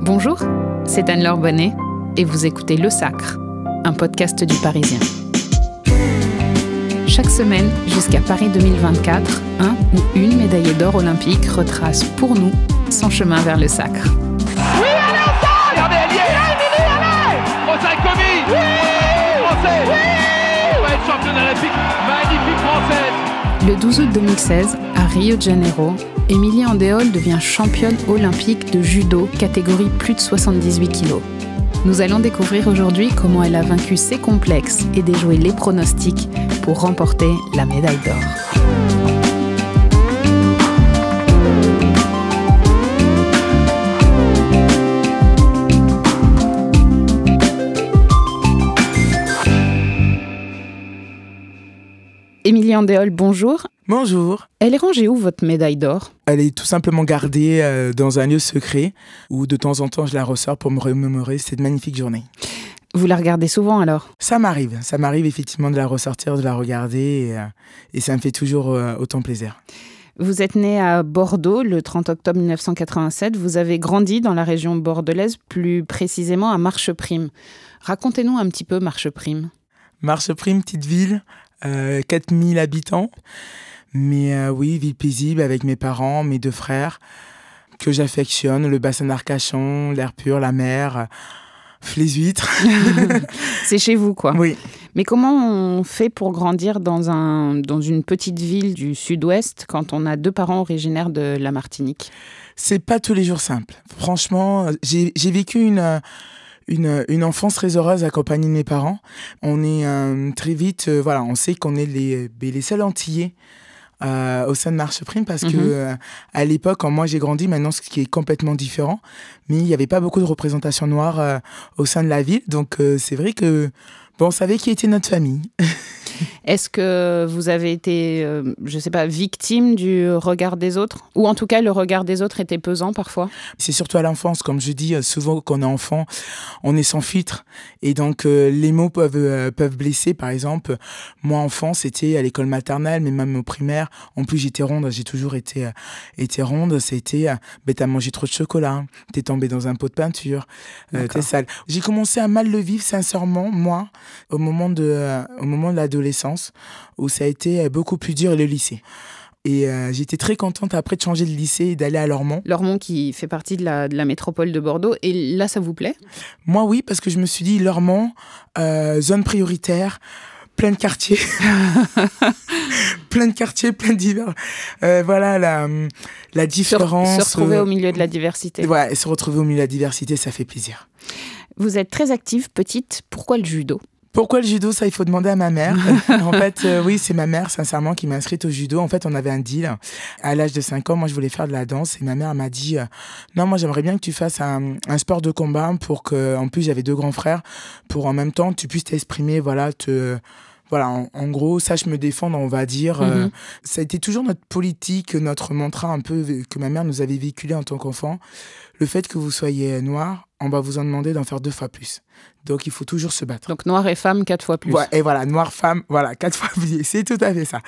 Bonjour, c'est Anne-Laure Bonnet et vous écoutez Le Sacre, un podcast du Parisien. Chaque semaine, jusqu'à Paris 2024, un ou une médaillée d'or olympique retrace pour nous son chemin vers le sacre. Oui, allez, on sort! Regardez, elle y est! Allez! Français commis! Oui! Français! Oui! On va être championne olympique, magnifique française! Le 12 août 2016, à Rio de Janeiro, Émilie Andéol devient championne olympique de judo, catégorie plus de 78 kg. Nous allons découvrir aujourd'hui comment elle a vaincu ses complexes et déjoué les pronostics pour remporter la médaille d'or. Émilie Andéol, bonjour. Bonjour. Elle est rangée où, votre médaille d'or ? Elle est tout simplement gardée dans un lieu secret où de temps en temps je la ressors pour me remémorer cette magnifique journée. Vous la regardez souvent alors ? Ça m'arrive effectivement de la ressortir, de la regarder et ça me fait toujours autant plaisir. Vous êtes née à Bordeaux le 30 octobre 1987. Vous avez grandi dans la région bordelaise, plus précisément à Marcheprime. Racontez-nous un petit peu Marcheprime. Marcheprime, petite ville, 4000 habitants. Mais oui, ville paisible avec mes parents, mes deux frères, que j'affectionne, le bassin d'Arcachon, l'air pur, la mer, les huîtres. C'est chez vous, quoi. Oui. Mais comment on fait pour grandir dans une petite ville du sud-ouest quand on a deux parents originaires de la Martinique ? C'est pas tous les jours simple. Franchement, j'ai vécu une enfance très heureuse accompagnée de mes parents. On est très vite, on sait qu'on est les seuls Antillais au sein de Marcheprime parce que à l'époque, quand moi j'ai grandi, maintenant ce qui est complètement différent, mais il n'y avait pas beaucoup de représentation noire au sein de la ville. Donc c'est vrai que on savait qui était notre famille. Est-ce que vous avez été, victime du regard des autres ? Ou en tout cas, le regard des autres était pesant parfois ? C'est surtout à l'enfance, comme je dis, souvent quand on est enfant, on est sans filtre. Et donc, les mots peuvent blesser. Par exemple, moi, enfant, c'était à l'école maternelle, mais même au primaire. En plus, j'étais ronde, j'ai toujours été ronde. C'était, t'as mangé trop de chocolat, t'es tombé dans un pot de peinture, t'es sale. J'ai commencé à mal le vivre, sincèrement, moi, au moment de l'adolescence, où ça a été beaucoup plus dur, le lycée. Et j'étais très contente après de changer de lycée et d'aller à Lormont. Lormont qui fait partie de la métropole de Bordeaux. Et là, ça vous plaît ? Moi, oui, parce que je me suis dit, Lormont, zone prioritaire, plein de quartiers. plein de divers. Voilà la différence. Se retrouver au milieu de la diversité. Ouais, se retrouver au milieu de la diversité, ça fait plaisir. Vous êtes très active, petite. Pourquoi le judo ? Pourquoi le judo ? Ça, il faut demander à ma mère. En fait, oui, c'est ma mère, sincèrement, qui m'a inscrite au judo. En fait, on avait un deal. À l'âge de 5 ans, moi, je voulais faire de la danse. Et ma mère m'a dit, non, moi, j'aimerais bien que tu fasses un sport de combat pour que, en plus, j'avais 2 grands frères, pour en même temps, tu puisses t'exprimer, en gros, sache me défendre, on va dire. Ça a été toujours notre politique, notre mantra un peu que ma mère nous avait véhiculé en tant qu'enfant. Le fait que vous soyez noir, on va vous en demander d'en faire 2 fois plus. Donc, il faut toujours se battre. Donc, noir et femme, 4 fois plus. Ouais, et voilà, noir, femme, 4 fois plus. C'est tout à fait ça.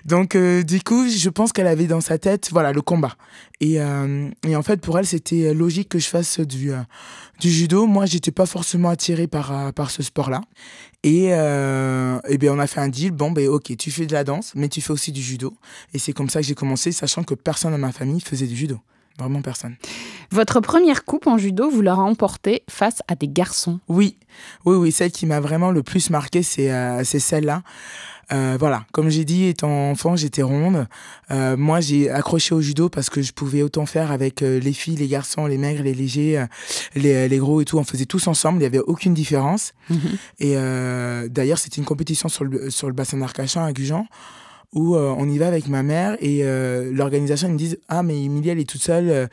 Donc, du coup, je pense qu'elle avait dans sa tête, le combat. Et en fait, pour elle, c'était logique que je fasse du judo. Moi, j'étais pas forcément attirée par ce sport-là. Et on a fait un deal. Ok, tu fais de la danse, mais tu fais aussi du judo. Et c'est comme ça que j'ai commencé, sachant que personne dans ma famille faisait du judo. Vraiment personne. Votre première coupe en judo, vous la remportez face à des garçons. Oui, celle qui m'a vraiment le plus marqué, c'est celle-là. Comme j'ai dit, étant enfant, j'étais ronde. Moi, j'ai accroché au judo parce que je pouvais autant faire avec les filles, les garçons, les maigres, les légers, les gros et tout. On faisait tous ensemble, il n'y avait aucune différence. Et d'ailleurs, c'était une compétition sur le bassin d'Arcachon à Gujan, où on y va avec ma mère et l'organisation ils me disent « Ah, mais Émilie, elle est toute seule,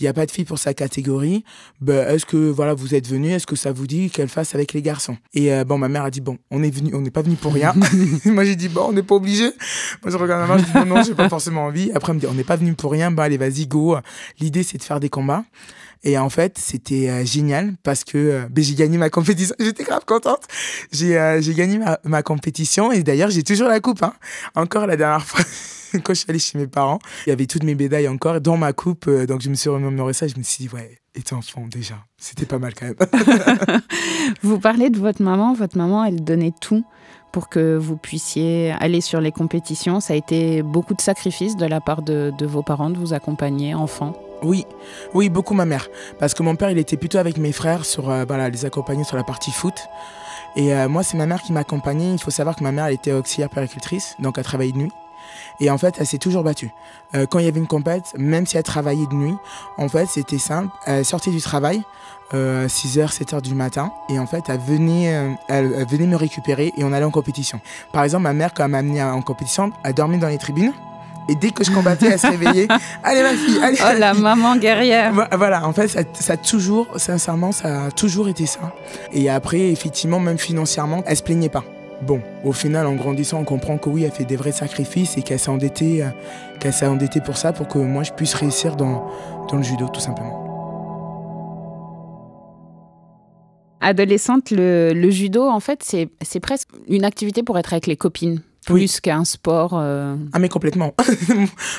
il n'y a pas de fille pour sa catégorie. Est-ce que vous êtes venus, est-ce que ça vous dit qu'elle fasse avec les garçons ?» Et ma mère a dit « Bon, on n'est pas venu pour rien. » Moi, j'ai dit « Bon, on n'est pas obligé. » Moi, je regarde ma mère, je dis « Non, j'ai pas forcément envie. » Après, elle me dit « On n'est pas venu pour rien. Allez, vas-y, go. » L'idée, c'est de faire des combats. Et en fait, c'était génial parce que j'ai gagné ma compétition. J'étais grave contente. J'ai gagné ma compétition et d'ailleurs, j'ai toujours la coupe. Hein. Encore la dernière fois, quand je suis allée chez mes parents, il y avait toutes mes médailles encore dans ma coupe. Donc, je me suis remémoré ça et je me suis dit, ouais, étant enfant déjà, c'était pas mal quand même. Vous parlez de votre maman. Votre maman, elle donnait tout pour que vous puissiez aller sur les compétitions. Ça a été beaucoup de sacrifices de la part de vos parents de vous accompagner, enfant. Oui, beaucoup ma mère. Parce que mon père, il était plutôt avec mes frères sur les accompagner sur la partie foot. Et moi, c'est ma mère qui m'accompagnait. Il faut savoir que ma mère, elle était auxiliaire puéricultrice, donc elle travaillait de nuit. Et en fait, elle s'est toujours battue. Quand il y avait une compète, même si elle travaillait de nuit, en fait, c'était simple. Elle sortait du travail, 6h, 7h du matin. Et en fait, elle venait me récupérer et on allait en compétition. Par exemple, ma mère, quand elle m'a amené en compétition, elle dormait dans les tribunes. Et dès que je combattais, elle se réveillait. Allez ma fille, allez. Oh la maman guerrière. Voilà, en fait, ça a toujours, sincèrement, ça a toujours été ça. Et après, effectivement, même financièrement, elle se plaignait pas. Bon, au final, en grandissant, on comprend que oui, elle fait des vrais sacrifices et qu'elle s'est endettée pour ça, pour que moi, je puisse réussir dans le judo, tout simplement. Adolescente, le judo, en fait, c'est presque une activité pour être avec les copines. Plus qu'un sport. Ah mais complètement.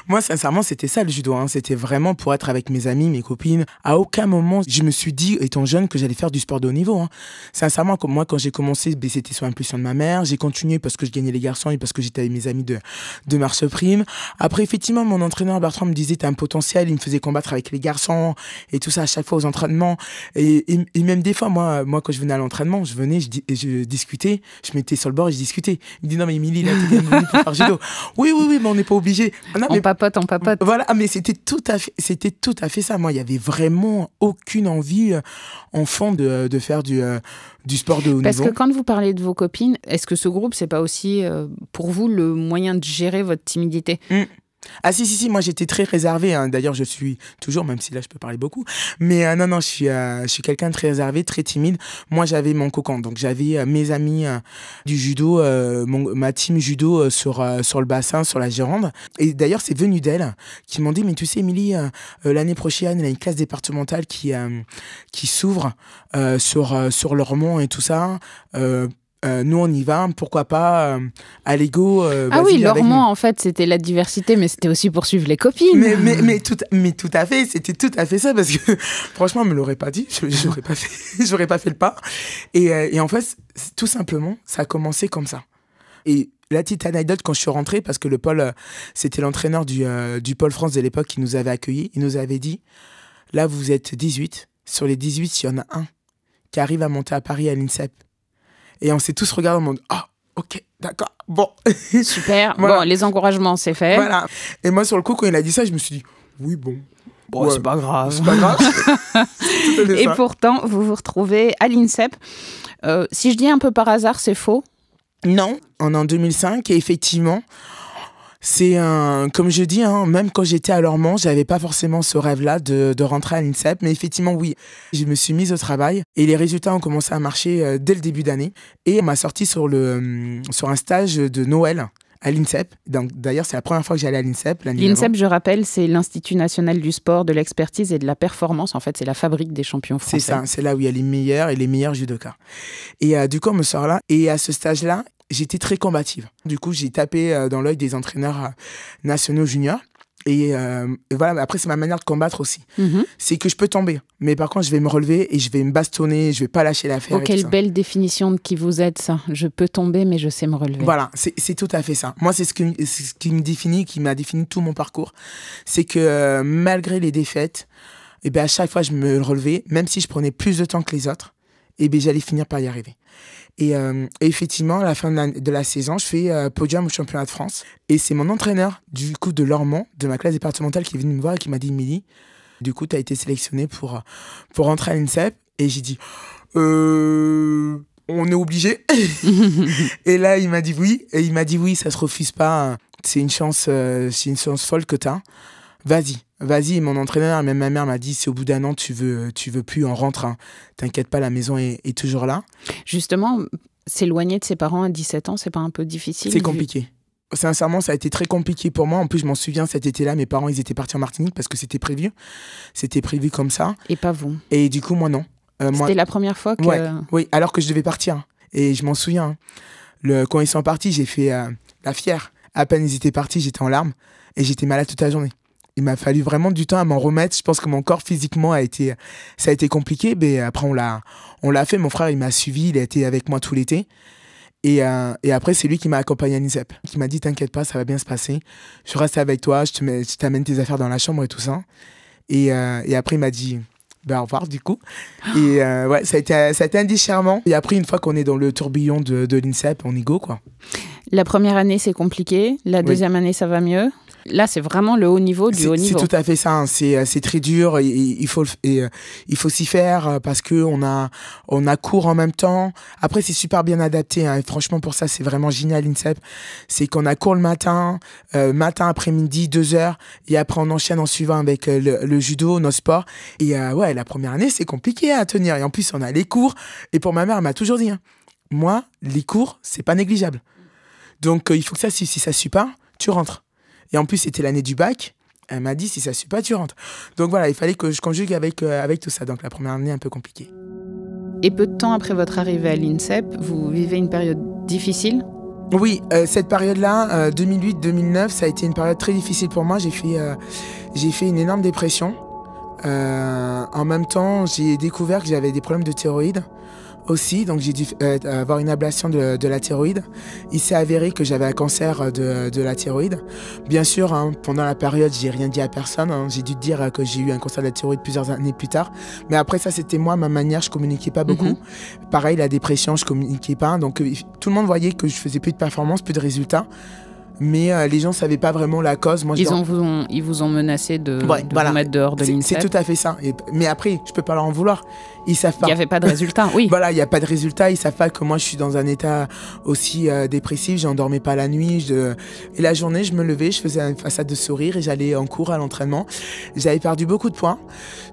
Moi, sincèrement, c'était ça le judo. Hein. C'était vraiment pour être avec mes amis, mes copines. À aucun moment, je me suis dit, étant jeune, que j'allais faire du sport de haut niveau. Hein. Sincèrement, moi, quand j'ai commencé, c'était sous l'impulsion de ma mère. J'ai continué parce que je gagnais les garçons et parce que j'étais avec mes amis de Marche Prime. Après, effectivement, mon entraîneur Bertrand me disait, t'as un potentiel. Il me faisait combattre avec les garçons et tout ça à chaque fois aux entraînements. Et même des fois, moi, quand je venais à l'entraînement, je discutais. Je m'étais sur le bord et je discutais. Il me dit, non mais Émilie, là, pour faire judo. Oui, mais on n'est pas obligé. On papote. Voilà, mais c'était tout à fait ça. Moi, il y avait vraiment aucune envie enfant de faire du sport de haut niveau. Parce que quand vous parlez de vos copines, est-ce que ce groupe, c'est pas aussi pour vous le moyen de gérer votre timidité ? Ah si, moi j'étais très réservé, hein. D'ailleurs je suis toujours, même si là je peux parler beaucoup, mais non, je suis quelqu'un de très réservé, très timide. Moi j'avais mon cocon, donc j'avais mes amis du judo, ma team judo sur le bassin, sur la Gironde, et d'ailleurs c'est venu d'elle qui m'ont dit, mais tu sais Émilie, l'année prochaine il y a une classe départementale qui s'ouvre sur Lormont et tout ça. Nous on y va, pourquoi pas à l'ego. Ah oui, Lormont en fait c'était la diversité, mais c'était aussi pour suivre les copines. Mais tout à fait, c'était tout à fait ça, parce que franchement on me l'aurait pas dit, j'aurais pas fait le pas. Et en fait tout simplement ça a commencé comme ça. Et la petite anecdote, quand je suis rentré, parce que le pôle, c'était l'entraîneur du pôle France de l'époque qui nous avait accueillis, il nous avait dit, là vous êtes 18, sur les 18 il y en a un qui arrive à monter à Paris à l'INSEP. Et on s'est tous regardés en mode « Ah, ok, d'accord, bon. » Super, voilà. Bon, les encouragements, c'est fait. Voilà. Et moi, sur le coup, quand il a dit ça, je me suis dit « Oui, bon. » Ouais, c'est pas grave. C'est pas grave. Et pourtant, vous vous retrouvez à l'INSEP. Si je dis un peu par hasard, c'est faux ? Non, on est en 2005 et effectivement... C'est comme je dis, hein, même quand j'étais à Lormont, j'avais pas forcément ce rêve-là de rentrer à l'INSEP, mais effectivement oui, je me suis mise au travail et les résultats ont commencé à marcher dès le début d'année et on m'a sorti sur un stage de Noël à l'INSEP. Donc, d'ailleurs, c'est la première fois que j'allais à l'INSEP. L'INSEP, je rappelle, c'est l'Institut national du sport, de l'expertise et de la performance. En fait, c'est la fabrique des champions français. C'est ça, c'est là où il y a les meilleurs et les meilleurs judokas. Et du coup, on me sort là. Et à ce stage-là, j'étais très combative. Du coup, j'ai tapé dans l'œil des entraîneurs nationaux juniors. Et voilà, après, c'est ma manière de combattre aussi. C'est que je peux tomber. Mais par contre, je vais me relever et je vais me bastonner. Je vais pas lâcher l'affaire. Oh, quelle belle définition de qui vous êtes, ça. Je peux tomber, mais je sais me relever. Voilà, c'est tout à fait ça. Moi, c'est ce qui me définit, qui m'a défini tout mon parcours. C'est que malgré les défaites, et ben, à chaque fois, je me relevais. Même si je prenais plus de temps que les autres, et ben, j'allais finir par y arriver. Et effectivement, à la fin de la saison, je fais podium au championnat de France. Et c'est mon entraîneur, du coup, de Lormont, de ma classe départementale, qui est venu me voir et qui m'a dit « Émilie, du coup, tu as été sélectionnée pour rentrer à l'INSEP. » Et j'ai dit « On est obligé ?» Et là, il m'a dit oui. Et il m'a dit « Oui, ça se refuse pas. C'est une chance folle que tu as. Vas-y. » Et mon entraîneur, même ma mère m'a dit, si au bout d'un an, tu veux plus, on rentre. Hein. T'inquiète pas, la maison est toujours là. Justement, s'éloigner de ses parents à 17 ans, c'est pas un peu difficile ? C'est compliqué. Sincèrement, ça a été très compliqué pour moi. En plus, je m'en souviens, cet été-là, mes parents, ils étaient partis en Martinique parce que c'était prévu. C'était prévu comme ça. Et pas vous. Et du coup, moi, non. C'était la première fois que... Ouais, oui, alors que je devais partir. Et je m'en souviens. Quand ils sont partis, j'ai fait la fière. À peine ils étaient partis, j'étais en larmes. Et j'étais malade toute la journée. Il m'a fallu vraiment du temps à m'en remettre. Je pense que mon corps, physiquement, ça a été compliqué. Mais après, on l'a fait. Mon frère, il m'a suivi. Il a été avec moi tout l'été. Et après, c'est lui qui m'a accompagné à l'INSEP, qui m'a dit « T'inquiète pas, ça va bien se passer. Je reste avec toi, je t'amène tes affaires dans la chambre et tout ça. » Et après, il m'a dit « au revoir, du coup. » Et ouais, ça a été un déchirement. Et après, une fois qu'on est dans le tourbillon de l'INSEP, on y go, quoi. La première année, c'est compliqué. La deuxième année, ça va mieux. Là, c'est vraiment le haut niveau du haut niveau. C'est tout à fait ça. Hein. C'est très dur. Il faut s'y faire parce qu'on a cours en même temps. Après, c'est super bien adapté. Hein. Et franchement, pour ça, c'est vraiment génial, l'INSEP. C'est qu'on a cours le matin, après-midi, 2 heures. Et après, on enchaîne en suivant avec le judo, nos sports. Et ouais, la première année, c'est compliqué à tenir. Et en plus, on a les cours. Et pour ma mère, elle m'a toujours dit, hein, moi, les cours, c'est pas négligeable. Donc, il faut que ça suive. Si ça suit pas, tu rentres. Et en plus, c'était l'année du bac. Elle m'a dit, si ça ne suit pas, tu rentres. Donc voilà, il fallait que je conjugue avec tout ça. Donc la première année, un peu compliquée. Et peu de temps après votre arrivée à l'INSEP, vous vivez une période difficile ? Oui, cette période-là, 2008-2009, ça a été une période très difficile pour moi. J'ai fait une énorme dépression. En même temps, j'ai découvert que j'avais des problèmes de thyroïde aussi, donc j'ai dû avoir une ablation de la thyroïde. Il s'est avéré que j'avais un cancer de la thyroïde. Bien sûr, hein, pendant la période, j'ai rien dit à personne. Hein. J'ai dû dire que j'ai eu un cancer de la thyroïde plusieurs années plus tard. Mais après ça, c'était moi, ma manière, je communiquais pas beaucoup. Pareil, la dépression, je communiquais pas. Donc tout le monde voyait que je faisais plus de performances, plus de résultats. Mais les gens ne savaient pas vraiment la cause. Moi, ils vous ont menacé de vous mettre dehors de l'INSEP. C'est tout à fait ça. Mais après, je ne peux pas leur en vouloir. Ils savent pas. Il n'y avait pas de résultat, oui. Voilà, il n'y a pas de résultat. Ils ne savent pas que moi, je suis dans un état aussi dépressif. Je n'endormais pas la nuit. Et la journée, je me levais, je faisais une façade de sourire et j'allais en cours à l'entraînement. J'avais perdu beaucoup de poids.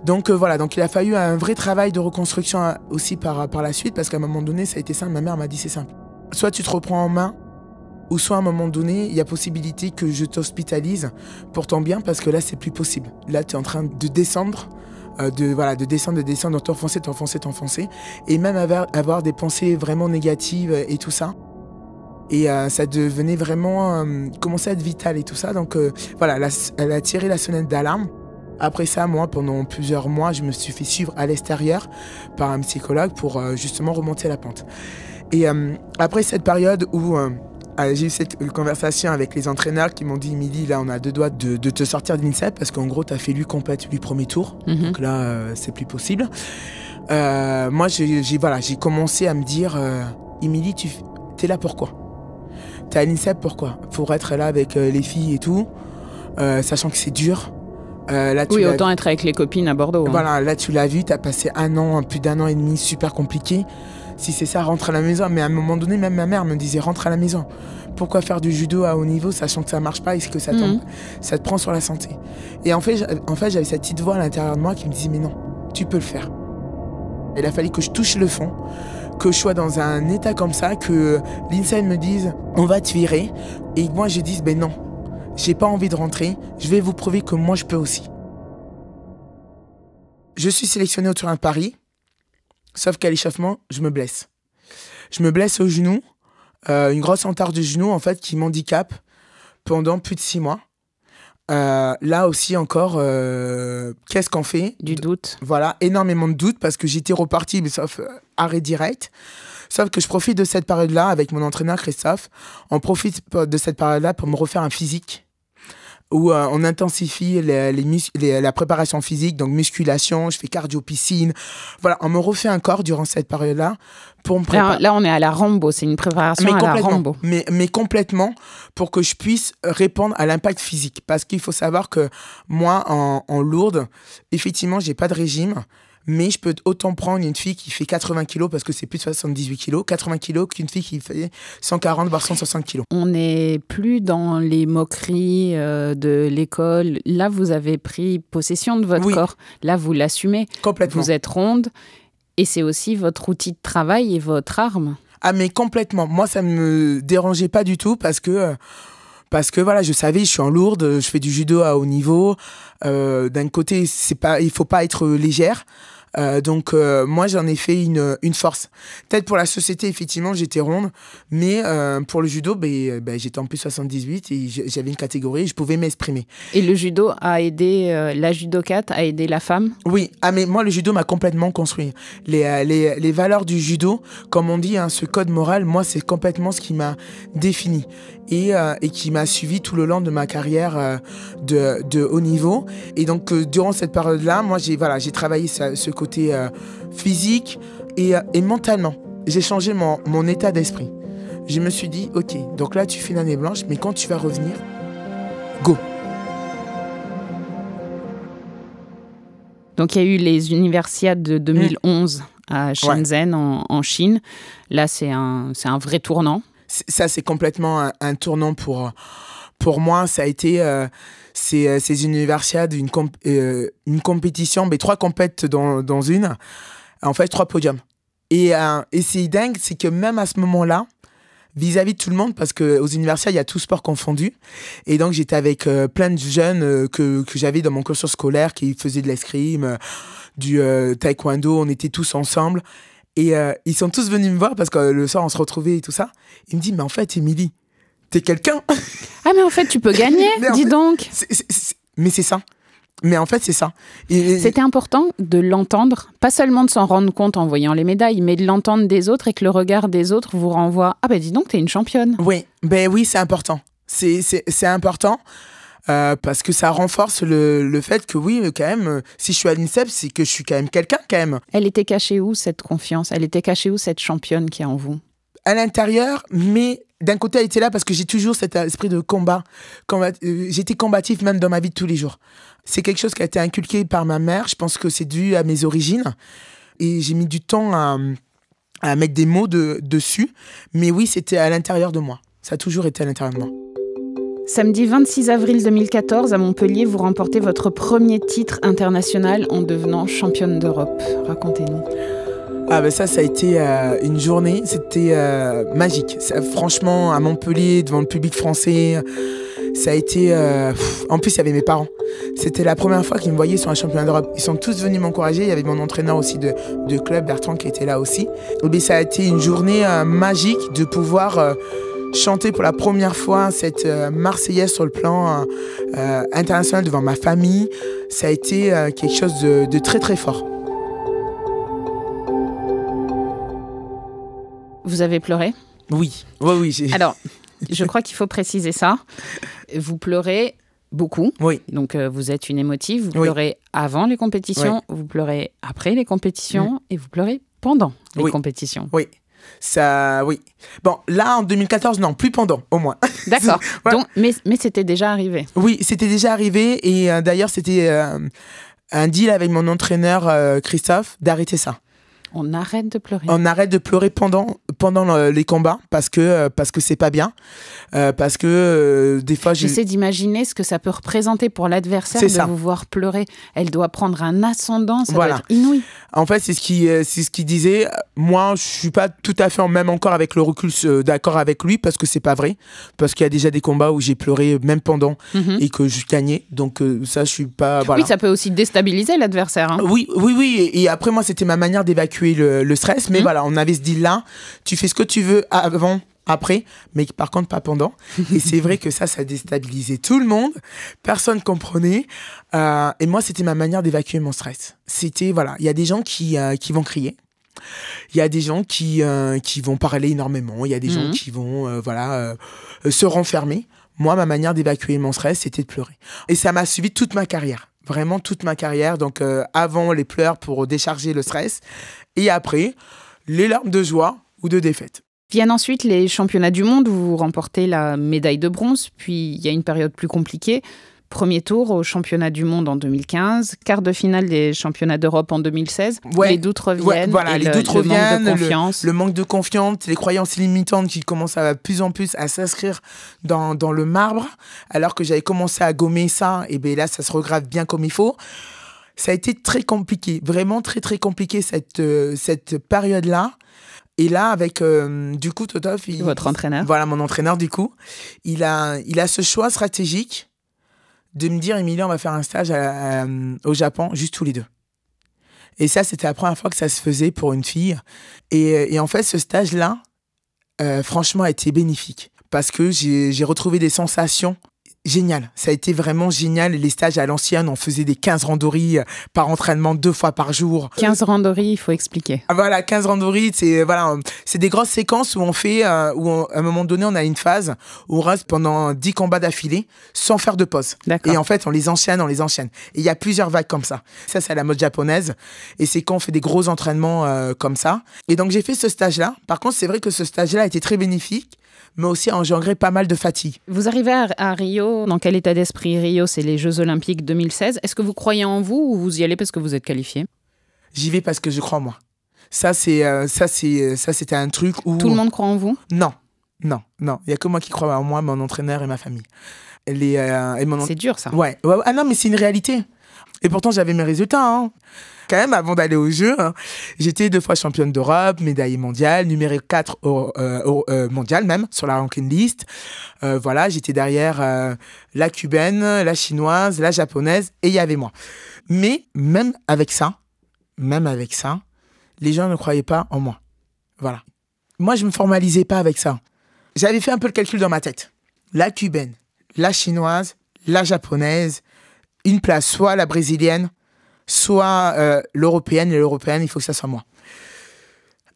Donc voilà, donc il a fallu un vrai travail de reconstruction aussi par la suite. Parce qu'à un moment donné, ça a été simple. Ma mère m'a dit, c'est simple. Soit tu te reprends en main, ou soit à un moment donné, il y a possibilité que je t'hospitalise pour ton bien, parce que là, c'est plus possible. Là, tu es en train de descendre, de descendre, t'enfoncer, et même avoir des pensées vraiment négatives et tout ça. Et ça devenait vraiment, commençait à être vital et tout ça. Donc voilà, elle a tiré la sonnette d'alarme. Après ça, moi, pendant plusieurs mois, je me suis fait suivre à l'extérieur par un psychologue pour justement remonter la pente. Et après cette période où... j'ai eu cette conversation avec les entraîneurs qui m'ont dit « Émilie, là, on a 2 doigts de te sortir de l'INSEP parce qu'en gros, tu as fait lui complète, lui premier tour. Donc là, c'est plus possible. » Moi, j'ai commencé à me dire « Émilie, t'es là pourquoi ? T'es à l'INSEP pourquoi ? Pour être là avec les filles et tout, sachant que c'est dur. » Là, autant être avec les copines à Bordeaux. Hein. Voilà, là, tu l'as vu, tu as passé plus d'1 an et demi super compliqué. Si c'est ça, rentre à la maison. Mais à un moment donné, même ma mère me disait, rentre à la maison. Pourquoi faire du judo à haut niveau, sachant que ça marche pas et que ça te prend sur la santé. Et en fait, j'avais cette petite voix à l'intérieur de moi qui me disait, mais non, tu peux le faire. Il a fallu que je touche le fond, que je sois dans un état comme ça, que l'INSEP me dise, on va te virer. Et moi, je dise, ben non, j'ai pas envie de rentrer. Je vais vous prouver que moi, je peux aussi. Je suis sélectionné au Tournoi de Paris. Sauf qu'à l'échauffement, je me blesse. Je me blesse au genou, une grosse entorse du genou en fait qui m'handicape pendant plus de 6 mois. Là aussi encore, qu'est-ce qu'on fait ? Du doute. Voilà, énormément de doutes parce que j'étais reparti, mais sauf arrêt direct. Sauf que je profite de cette période-là avec mon entraîneur Christophe. On profite de cette période-là pour me refaire un physique. Où on intensifie la préparation physique, donc musculation, je fais cardio-piscine. Voilà, on me refait un corps durant cette période-là pour me préparer. Là, on est à la Rambo, c'est une préparation à la Rambo. Mais complètement, pour que je puisse répondre à l'impact physique. Parce qu'il faut savoir que moi, en lourde, effectivement, j'ai pas de régime. Mais je peux autant prendre une fille qui fait 80 kilos, parce que c'est plus de 78 kilos, 80 kilos qu'une fille qui fait 140 voire 160 kilos. On n'est plus dans les moqueries de l'école. Là, vous avez pris possession de votre corps. Là, vous l'assumez. Complètement. Vous êtes ronde et c'est aussi votre outil de travail et votre arme. Ah, mais complètement. Moi, ça ne me dérangeait pas du tout parce que Parce que voilà, je savais, je suis en lourde, je fais du judo à haut niveau. D'un côté, il faut pas être légère. Donc moi j'en ai fait une force. Peut-être pour la société effectivement j'étais ronde, mais pour le judo j'étais en plus 78 et j'avais une catégorie, je pouvais m'exprimer. Et le judo a aidé, la judokate a aidé la femme? Oui, mais moi le judo m'a complètement construit. Les valeurs du judo, comme on dit, hein, ce code moral, moi c'est complètement ce qui m'a défini. Et qui m'a suivi tout le long de ma carrière de haut niveau. Et donc, durant cette période-là, moi, j'ai travaillé ce côté physique et mentalement. J'ai changé mon état d'esprit. Je me suis dit, OK, donc là, tu fais l'année blanche, mais quand tu vas revenir, go. Donc, il y a eu les Universiades de 2011 à Shenzhen, en Chine. Là, c'est un vrai tournant. Ça, c'est complètement un tournant pour moi. Ça a été ces Universiades, une compétition, mais 3 compètes dans une. En fait, 3 podiums. Et c'est dingue, c'est que même à ce moment-là, vis-à-vis de tout le monde, parce qu'aux Universiades, il y a tout sport confondu. Et donc, j'étais avec plein de jeunes que j'avais dans mon cursus scolaire qui faisaient de l'escrime, du taekwondo. On était tous ensemble. Et ils sont tous venus me voir parce que le soir, on se retrouvait et tout ça. Ils me disent, mais en fait, Émilie, t'es quelqu'un. Ah, mais en fait, tu peux gagner, dis donc. Mais c'est ça. Mais en fait, c'est ça. C'était important de l'entendre, pas seulement de s'en rendre compte en voyant les médailles, mais de l'entendre des autres et que le regard des autres vous renvoie. Ah, dis donc, t'es une championne. Oui, c'est important. C'est important. Parce que ça renforce le fait que oui, quand même, si je suis à l'INSEP, c'est que je suis quand même quelqu'un, quand même. Elle était cachée où, cette confiance? Elle était cachée où, cette championne qui est en vous? À l'intérieur, mais d'un côté, elle était là parce que j'ai toujours cet esprit de combat. J'étais combatif même dans ma vie de tous les jours. C'est quelque chose qui a été inculqué par ma mère. Je pense que c'est dû à mes origines. Et j'ai mis du temps à mettre des mots dessus. Mais oui, c'était à l'intérieur de moi. Ça a toujours été à l'intérieur de moi. Samedi 26 avril 2014, à Montpellier, vous remportez votre premier titre international en devenant championne d'Europe. Racontez-nous. Ça a été une journée, c'était magique. Franchement, à Montpellier, devant le public français, ça a été... En plus, il y avait mes parents. C'était la première fois qu'ils me voyaient sur un championnat d'Europe. Ils sont tous venus m'encourager. Il y avait mon entraîneur aussi de club, Bertrand, qui était là aussi. Et ça a été une journée magique de pouvoir... chanter pour la première fois cette Marseillaise sur le plan international devant ma famille, ça a été quelque chose de très très fort. Vous avez pleuré? Oui. Alors, je crois qu'il faut préciser ça. Vous pleurez beaucoup. Oui. Donc, vous êtes une émotive. Vous pleurez avant les compétitions, vous pleurez après les compétitions et vous pleurez pendant les compétitions. Oui. Ça, oui. Bon, là, en 2014, non, plus pendant, au moins. D'accord. Donc, mais c'était déjà arrivé. Oui, c'était déjà arrivé. Et d'ailleurs, c'était un deal avec mon entraîneur, Christophe, d'arrêter ça. On arrête de pleurer. On arrête de pleurer pendant les combats parce que c'est pas bien. Parce que des fois... J'essaie d'imaginer ce que ça peut représenter pour l'adversaire de vous voir pleurer. Elle doit prendre un ascendant, ça doit être inouï. En fait, c'est ce qu'il disait. Moi, je suis pas tout à fait, même encore avec le recul, d'accord avec lui parce que c'est pas vrai. Parce qu'il y a déjà des combats où j'ai pleuré même pendant et que je gagnais. Donc ça, je suis pas... Voilà. Oui, ça peut aussi déstabiliser l'adversaire. Hein. Oui. Et après, moi, c'était ma manière d'évacuer le stress. Mais voilà, on avait ce deal-là. Tu fais ce que tu veux avant, après, mais par contre pas pendant. Et c'est vrai que ça déstabilisait tout le monde. Personne comprenait. Et moi, c'était ma manière d'évacuer mon stress. C'était, voilà, il y a des gens qui vont crier. Il y a des gens qui vont parler énormément. Il y a des gens qui vont, se renfermer. Moi, ma manière d'évacuer mon stress, c'était de pleurer. Et ça m'a suivi toute ma carrière. Vraiment toute ma carrière. Donc, avant, les pleurs pour décharger le stress. Et après, les larmes de joie ou de défaite. Viennent ensuite les championnats du monde où vous remportez la médaille de bronze. Puis, il y a une période plus compliquée. Premier tour au championnat du monde en 2015, quart de finale des championnats d'Europe en 2016. Les doutes reviennent, le manque de confiance, les croyances limitantes qui commencent à plus en plus à s'inscrire dans le marbre. Alors que j'avais commencé à gommer ça, et bien là, ça se regrave bien comme il faut. Ça a été très compliqué, vraiment très très compliqué cette période-là. Et là, avec du coup, Totov... Votre entraîneur. Voilà, mon entraîneur, du coup. Il a ce choix stratégique de me dire, Emilie, on va faire un stage au Japon, juste tous les deux. Et ça, c'était la première fois que ça se faisait pour une fille. Et en fait, ce stage-là, franchement, a été bénéfique. Parce que j'ai retrouvé des sensations géniales. Ça a été vraiment génial. Les stages à l'ancienne, on faisait des 15 randonnées par entraînement 2 fois par jour. 15 randonnées, il faut expliquer. Voilà, 15 randonnées, c'est des grosses séquences où on fait, à un moment donné, on a une phase où on reste pendant 10 combats d'affilée sans faire de pause. D'accord. Et en fait, on les enchaîne. Et il y a plusieurs vagues comme ça. Ça, c'est à la mode japonaise. Et c'est quand on fait des gros entraînements comme ça. Et donc, j'ai fait ce stage-là. Par contre, c'est vrai que ce stage-là a été très bénéfique, mais aussi a engendré pas mal de fatigue. Vous arrivez à Rio, dans quel état d'esprit? Rio, c'est les Jeux Olympiques 2016. Est-ce que vous croyez en vous ou vous y allez parce que vous êtes qualifié? J'y vais parce que je crois en moi. Ça, c'était un truc où... Tout le monde croit en vous? Non. Il n'y a que moi qui crois en moi, mon entraîneur et ma famille. C'est dur, ça. Ouais. Ah non, mais c'est une réalité. Et pourtant, j'avais mes résultats, hein. Quand même, avant d'aller aux Jeux, hein, j'étais 2 fois championne d'Europe, médaille mondiale, numéro 4 mondial même, sur la ranking list. Voilà, j'étais derrière la cubaine, la chinoise, la japonaise, et il y avait moi. Mais même avec ça, les gens ne croyaient pas en moi. Voilà. Moi, je ne me formalisais pas avec ça. J'avais fait un peu le calcul dans ma tête. La cubaine, la chinoise, la japonaise, une place, soit la brésilienne, soit l'européenne, et l'européenne, il faut que ça soit moi.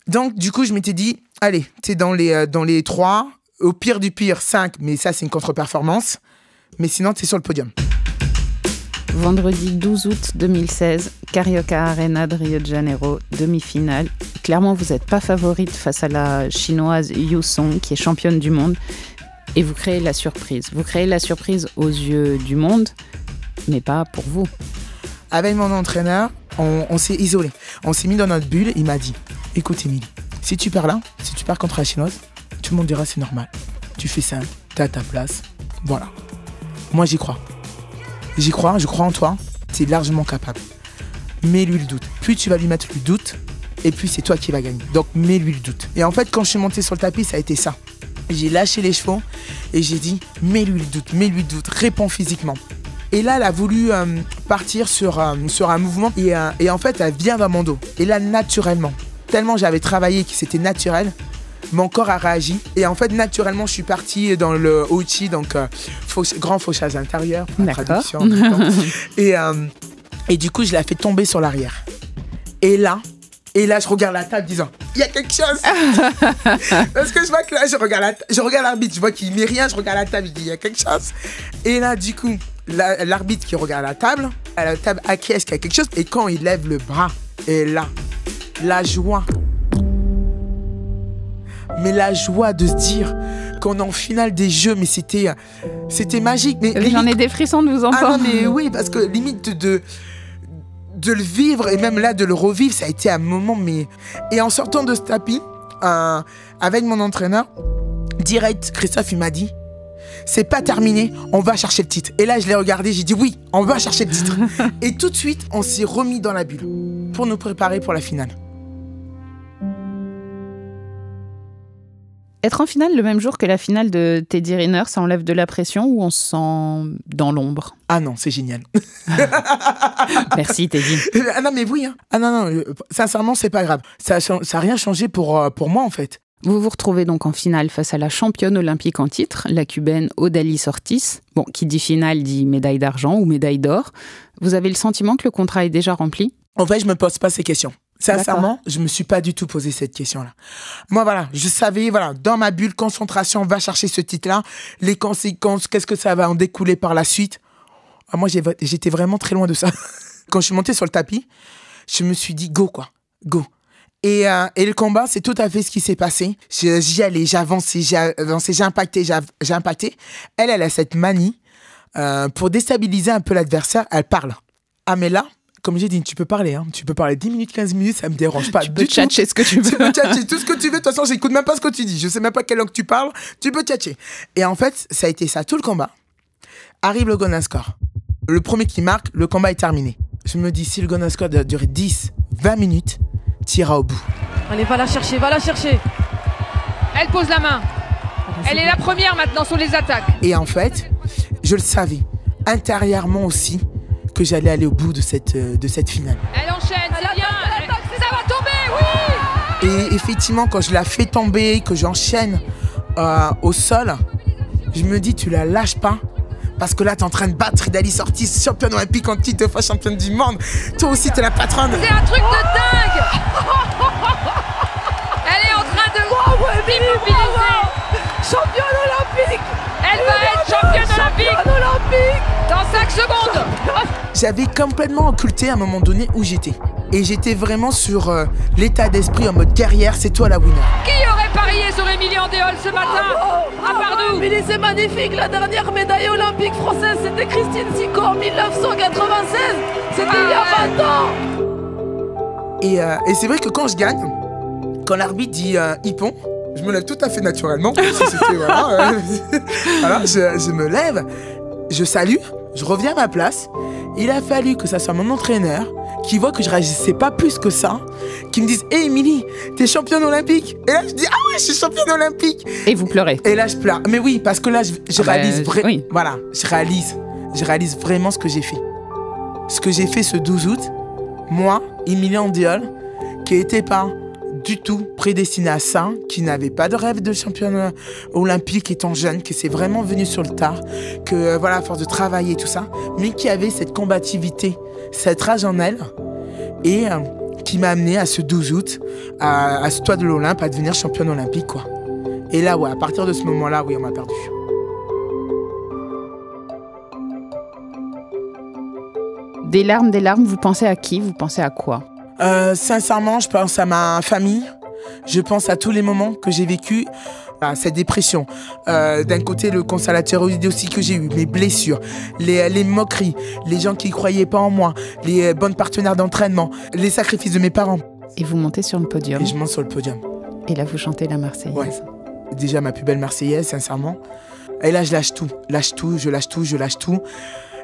Donc, du coup, je m'étais dit, allez, t'es dans les 3, au pire du pire, 5, mais ça, c'est une contre-performance. Mais sinon, t'es sur le podium. Vendredi 12 août 2016, Carioca Arena de Rio de Janeiro, demi-finale. Clairement, vous n'êtes pas favorite face à la chinoise Yu Song, qui est championne du monde. Et vous créez la surprise. Vous créez la surprise aux yeux du monde, mais pas pour vous. Avec mon entraîneur, on s'est isolé. On s'est mis dans notre bulle. Il m'a dit, écoute Emilie, si tu perds là, si tu perds contre la chinoise, tout le monde dira c'est normal. Tu fais simple, t'es à ta place. Voilà. Moi, j'y crois. Je crois en toi. T'es largement capable. Mets-lui le doute. Plus tu vas lui mettre le doute, et plus c'est toi qui vas gagner. Donc, mets-lui le doute. Et en fait, quand je suis monté sur le tapis, ça a été ça. J'ai lâché les chevaux et j'ai dit, mets-lui le doute, réponds physiquement. Et là, elle a voulu partir sur un mouvement et en fait, elle vient dans mon dos. Et là, naturellement, tellement j'avais travaillé que c'était naturel, mon corps a réagi. Et en fait, naturellement, je suis partie dans le Ouchi, donc grand fauchage intérieur, pour la traduction. Et du coup, je l'ai fait tomber sur l'arrière. Et là, je regarde la table disant, il y a quelque chose. Parce que je vois que là, je regarde l'arbitre, je vois qu'il met rien, je regarde la table, je dis, il y a quelque chose. Et là, du coup, l'arbitre qui regarde la table acquiesce qu'il y a quelque chose. Et quand il lève le bras, et là, la joie. Mais la joie de se dire qu'on est en finale des Jeux, mais c'était magique. Mais j'en ai des frissons de vous entendre. Ah non, mais oui, parce que limite de le vivre et même là de le revivre, ça a été un moment. Mais et en sortant de ce tapis, avec mon entraîneur, direct, Christophe, il m'a dit, c'est pas terminé, on va chercher le titre. Et là, je l'ai regardé, j'ai dit oui, on va chercher le titre. Et tout de suite, on s'est remis dans la bulle pour nous préparer pour la finale. Être en finale le même jour que la finale de Teddy Riner, ça enlève de la pression ou on se sent dans l'ombre? Ah non, c'est génial. Merci Teddy. Ah non, mais oui. Hein. Ah non, sincèrement, c'est pas grave. Ça a rien changé pour moi, en fait. Vous vous retrouvez donc en finale face à la championne olympique en titre, la cubaine Odalis Ortiz. Bon, qui dit finale dit médaille d'argent ou médaille d'or. Vous avez le sentiment que le contrat est déjà rempli? En fait, je me pose pas ces questions. Sincèrement, je me suis pas du tout posé cette question-là. Moi, voilà, je savais, voilà, dans ma bulle, concentration, va chercher ce titre-là. Les conséquences, qu'est-ce que ça va en découler par la suite? Moi, j'étais vraiment très loin de ça. Quand je suis montée sur le tapis, je me suis dit, go, quoi, go. Et le combat, c'est tout à fait ce qui s'est passé. J'y allais, j'ai avancé, j'ai impacté. Elle a cette manie, pour déstabiliser un peu l'adversaire, elle parle. Ah, mais là, comme j'ai dit, tu peux parler, hein. Tu peux parler 10 minutes, 15 minutes, ça me dérange pas. Tu peux tchatcher ce que tu veux. Tu peux tchatcher tout ce que tu veux. De toute façon, j'écoute même pas ce que tu dis. Je sais même pas quelle langue tu parles. Tu peux tchatcher. Et en fait, ça a été ça tout le combat. Arrive le golden score. Le premier qui marque, le combat est terminé. Je me dis, si le golden score doit durer 10, 20 minutes, t'iras au bout. Allez, va la chercher, va la chercher. Elle pose la main. Elle est la première maintenant sur les attaques. Et en fait, je le savais, intérieurement aussi, que j'allais aller au bout de cette finale. Elle enchaîne, c'est bien. Ça va tomber, oui. Et effectivement, quand je la fais tomber, que j'enchaîne au sol, je me dis, tu la lâches pas. Parce que là, t'es en train de battre Idalys Ortiz, championne olympique en titre, 2 fois championne du monde. Toi aussi, t'es la patronne. C'est un truc de dingue. Elle est en train de s'immobiliser. Championne olympique. Elle va être championne olympique dans 5 secondes. J'avais complètement occulté à un moment donné où j'étais. Et j'étais vraiment sur l'état d'esprit en mode guerrière, c'est toi la winner. Qui aurait parié sur Émilie Andéol ce matin? À part nous. Émilie, c'est magnifique. La dernière médaille olympique française, c'était Christine Sicot en 1996. C'était il y a 20 ans. Et c'est vrai que quand je gagne, quand l'arbitre dit hippon, je me lève tout à fait naturellement. Voilà, je me lève, je salue, je reviens à ma place. Il a fallu que ça soit mon entraîneur qui voit que je réagissais pas plus que ça, qui me dise « Hé Émilie, t'es championne olympique ?» Et là je dis « Ah ouais, je suis championne olympique !» Et vous pleurez. Et là je pleure. Mais oui, parce que là je réalise oui. Voilà, je réalise vraiment ce que j'ai fait. Ce que j'ai fait ce 12 août, moi, Émilie Andéol, qui n'était pas du tout prédestinée à ça, qui n'avait pas de rêve de championne olympique étant jeune, qui s'est vraiment venue sur le tard, que voilà, à force de travailler et tout ça, mais qui avait cette combativité, cette rage en elle, et qui m'a amené à ce 12 août, à ce toit de l'Olympe, à devenir championne olympique, quoi. Et là, ouais, à partir de ce moment-là, oui, on m'a perdu. Des larmes, vous pensez à qui? Vous pensez à quoi? Sincèrement, je pense à ma famille. Je pense à tous les moments que j'ai vécu, à cette dépression. D'un côté, le constat thyroïde aussi que j'ai eu, mes blessures, les moqueries, les gens qui ne croyaient pas en moi, les bonnes partenaires d'entraînement, les sacrifices de mes parents. Et vous montez sur le podium. Et je monte sur le podium. Et là, vous chantez la Marseillaise. Ouais. Déjà ma plus belle Marseillaise, sincèrement. Et là, je lâche tout. Je lâche tout.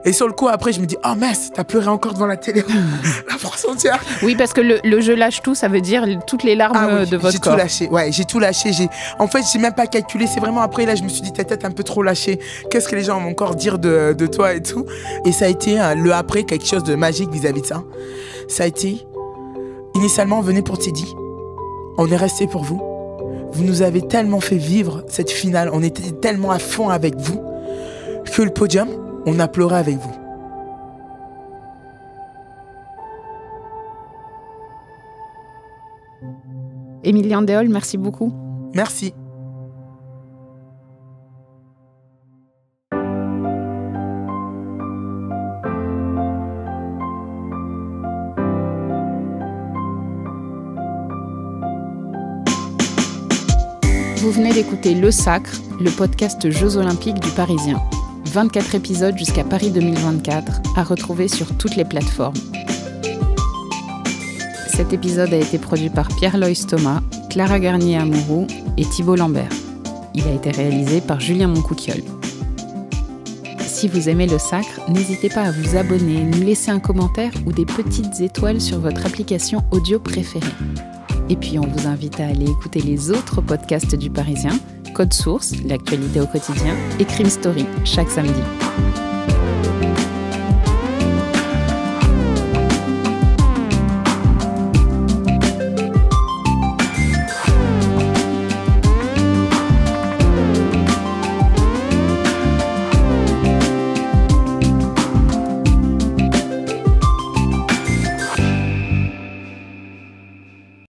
Et sur le coup, après, je me dis, oh mince, t'as pleuré encore devant la télé. La France entière. Oui, parce que le je lâche tout, ça veut dire toutes les larmes de votre corps. J'ai tout lâché. Ouais, j'ai tout lâché. En fait, j'ai même pas calculé. C'est vraiment après, là, je me suis dit, t'as peut-être un peu trop lâché. Qu'est-ce que les gens vont encore dire de toi et tout. Et ça a été le après, quelque chose de magique vis-à-vis de ça. Ça a été, initialement, on venait pour Teddy. On est resté pour vous. Vous nous avez tellement fait vivre cette finale. On était tellement à fond avec vous que le podium, on a pleuré avec vous. Émilie Andéol, merci beaucoup. Merci. Vous venez d'écouter Le Sacre, le podcast Jeux Olympiques du Parisien. 24 épisodes jusqu'à Paris 2024, à retrouver sur toutes les plateformes. Cet épisode a été produit par Pierre-Loïs Thomas, Clara Garnier-Amouroux et Thibault Lambert. Il a été réalisé par Julien Moncouquiol. Si vous aimez Le Sacre, n'hésitez pas à vous abonner, nous laisser un commentaire ou des petites étoiles sur votre application audio préférée. Et puis on vous invite à aller écouter les autres podcasts du Parisien, Code Source, l'actualité au quotidien, et Crime Story, chaque samedi.